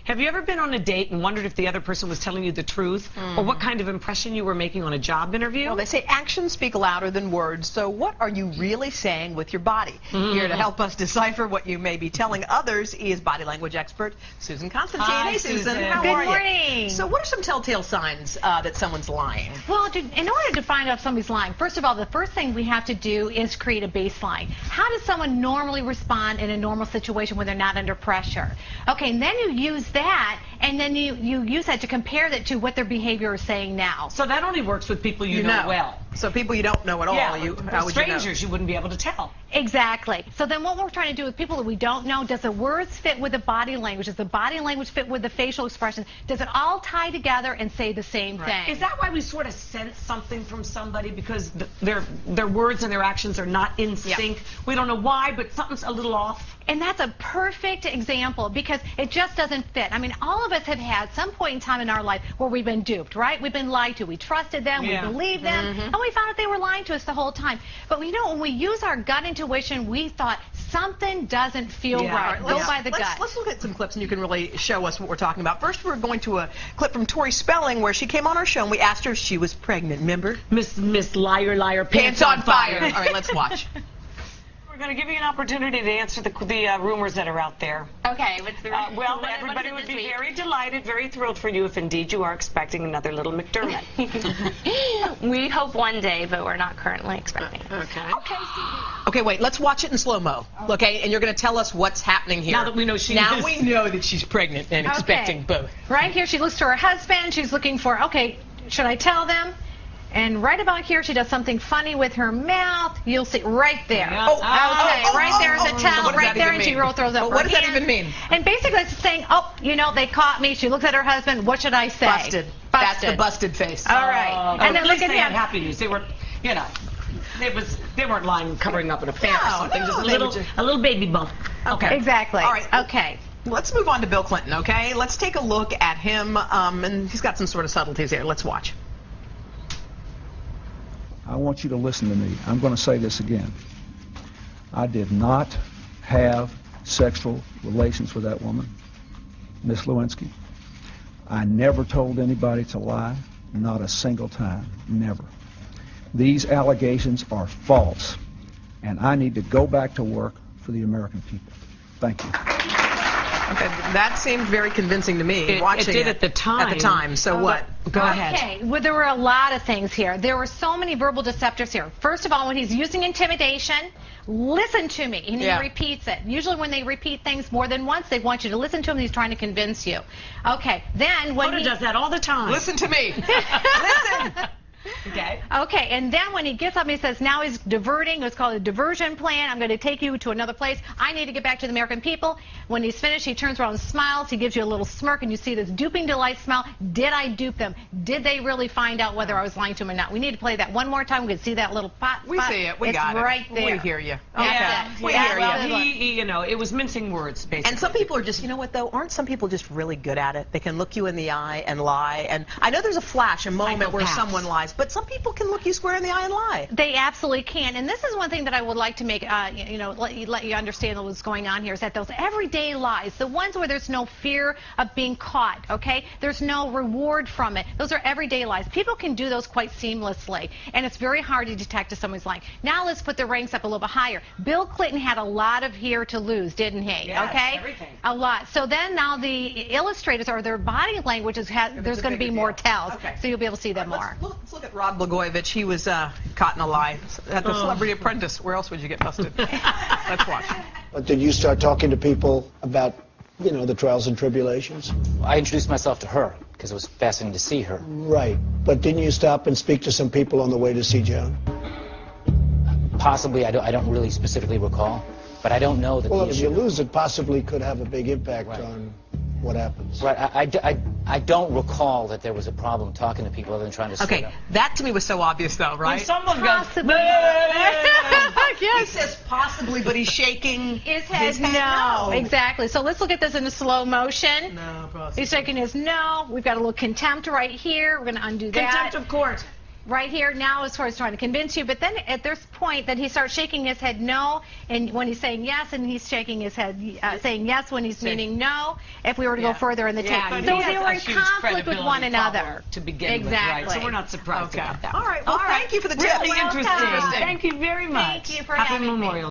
Have you ever been on a date and wondered if the other person was telling you the truth or what kind of impression you were making on a job interview? Well, they say actions speak louder than words, so what are you really saying with your body? Here to help us decipher what you may be telling others is body language expert Susan Constantine. Hi, Hey, Susan. Susan. How Good are you? morning. So what are some telltale signs that someone's lying? Well, in order to find out if somebody's lying, first of all, the first thing we have to do is create a baseline. How does someone normally respond in a normal situation when they're not under pressure? Okay, and then you use that, and then you use that to compare that to what their behavior is saying now. So that only works with people you know well. So people you don't know at all, how would you know? Strangers you wouldn't be able to tell. Exactly. So then what we're trying to do with people that we don't know, does the words fit with the body language? Does the body language fit with the facial expression? Does it all tie together and say the same thing? Is that why we sort of sense something from somebody, because their words and their actions are not in sync? We don't know why, but something's a little off. And that's a perfect example because it just doesn't fit. I mean, all of us have had some point in time in our life where we've been duped, right? We've been lied to. We trusted them, we believed them, and we found out they were lying to us the whole time. But you know, when we use our gut intuition, we thought something doesn't feel right. Go by the gut. Let's look at some clips and you can really show us what we're talking about. First, we're going to a clip from Tori Spelling where she came on our show and we asked her if she was pregnant. Remember? Miss Liar, Liar, Pants on fire. All right, let's watch. We're going to give you an opportunity to answer the rumors that are out there. Okay, what's the well, everybody would be very delighted, very thrilled for you if indeed you are expecting another little McDermott. We hope one day, but we're not currently expecting. Okay. Okay, wait, let's watch it in slow-mo. Okay, and you're going to tell us what's happening here. Now that we know she Now is. we know that she's pregnant and expecting both. Right here, she looks to her husband. She's looking for, okay, should I tell them? And right about here, she does something funny with her mouth. You'll see right there. Right there is a towel, right there, and she throws up her What does that hand. even mean? And basically, it's saying, oh, you know, they caught me. She looks at her husband. What should I say? Busted. That's the busted face. All right. And then look at they him. had happy news. They were, you know, they weren't lying, covering up an affair or something. Just a little baby bump. Okay. Exactly. All right. Okay. Let's move on to Bill Clinton, okay? Let's take a look at him, and he's got some sort of subtleties here. Let's watch. I want you to listen to me. I'm going to say this again. I did not have sexual relations with that woman, Miss Lewinsky. I never told anybody to lie, not a single time, never. These allegations are false, and I need to go back to work for the American people. Thank you. Okay, that seemed very convincing to me. Watching it did at the time. At the time. So what? Go ahead. Okay. Well, there were a lot of things here. There were so many verbal deceptors here. First of all, when he's using intimidation, listen to me. And he repeats it. Usually when they repeat things more than once, they want you to listen to him and he's trying to convince you. Okay. Then when Hoda does that all the time. Listen to me. Listen. Okay. Okay, and then when he gets up and he says, now he's diverting, it's called a diversion plan, I'm going to take you to another place, I need to get back to the American people. When he's finished, he turns around and smiles, he gives you a little smirk, and you see this duping delight smile. Did I dupe them? Did they really find out whether I was lying to them or not? We need to play that one more time. We can see that little pot. We see it. We got it. It's right there. We hear you. Yeah. We hear you. He, you know, it was mincing words, basically. And some people are just, you know what, though? Aren't some people just really good at it? They can look you in the eye and lie. And I know there's a flash, a moment where someone lies, but some people can look you square in the eye and lie. They absolutely can. And this is one thing that I would like to make, you know, let you understand what's going on here, is that those everyday lies, the ones where there's no fear of being caught, okay? There's no reward from it. Those are everyday lies. People can do those quite seamlessly, and it's very hard to detect if someone's lying. Now let's put the ranks up a little bit higher. Bill Clinton had a lot of here to lose, didn't he? Yes, okay? Everything. A lot. So then now the illustrators, or their body language, there's going to be more tells, so you'll be able to see them more. Let's look at Rod Blagojevich. He was caught in a lie at the Celebrity Apprentice. Where else would you get busted? Let's watch. But did you start talking to people about, you know, the trials and tribulations? I introduced myself to her because it was fascinating to see her. Right. But didn't you stop and speak to some people on the way to see Joan? Possibly, I don't really specifically recall, but I don't know that. Well, if you lose, it possibly could have a big impact on what happens. Right. I don't recall that there was a problem talking to people other than trying to sort out. That to me was so obvious, though, right? When someone Possibly. He says possibly, but he's shaking His head, no. Exactly. So let's look at this in a slow motion. No, possibly. He's shaking his no. We've got a little contempt right here. We're going to undo that. Contempt of court. right here now as far as trying to convince you, but then at this point that he starts shaking his head no, and when he's saying yes, and he's shaking his head saying yes when he's meaning no, if we were to go further in the tape. but So he has they were a in huge conflict with one credibility another. problem to begin with, Exactly. right? So we're not surprised about that. All right. Well, thank you for the tip. Really interesting. Welcome. Thank you very much. Thank you for Happy having me. Memorial